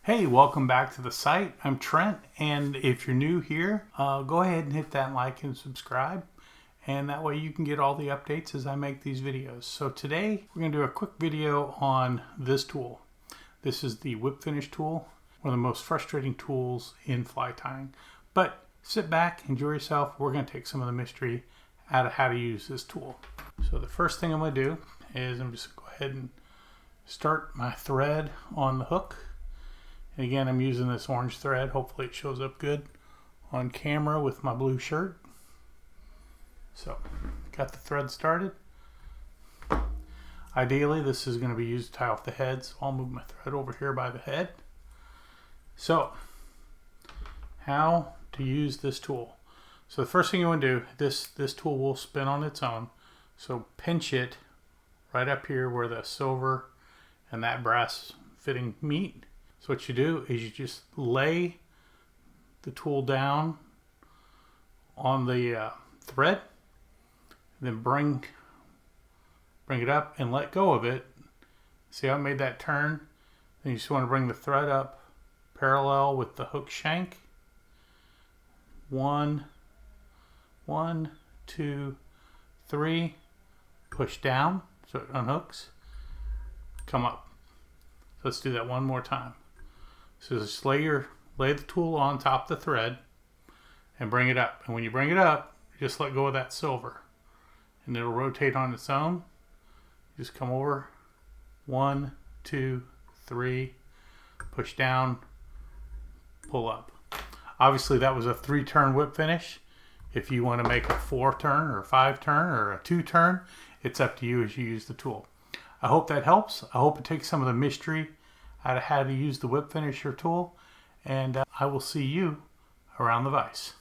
Hey, welcome back to the site. I'm Trent, and if you're new here, go ahead and hit that like and subscribe, and that way you can get all the updates as I make these videos. So today we're going to do a quick video on this tool. This is the whip finish tool, one of the most frustrating tools in fly tying. But sit back, enjoy yourself. We're going to take some of the mystery out of how to use this tool. So the first thing I'm going to do is I'm just going to go ahead and start my thread on the hook. And again, I'm using this orange thread. Hopefully it shows up good on camera with my blue shirt. So, got the thread started. Ideally, this is going to be used to tie off the head, so I'll move my thread over here by the head. So, how to use this tool. So the first thing you want to do, this tool will spin on its own. So pinch it right up here where the silver and that brass fitting meet. So what you do is you just lay the tool down on the thread, then bring it up and let go of it. See how I made that turn? Then you just want to bring the thread up parallel with the hook shank. One, 2, 3, push down so it unhooks, come up. So let's do that one more time. So just lay the tool on top of the thread and bring it up. And when you bring it up, just let go of that silver and it'll rotate on its own. Just come over, 1, 2, 3, push down, pull up. Obviously that was a 3-turn whip finish. If you want to make a 4-turn or a 5-turn or a 2-turn, it's up to you as you use the tool. I hope that helps. I hope it takes some of the mystery out of how to use the whip finisher tool, and I will see you around the vise.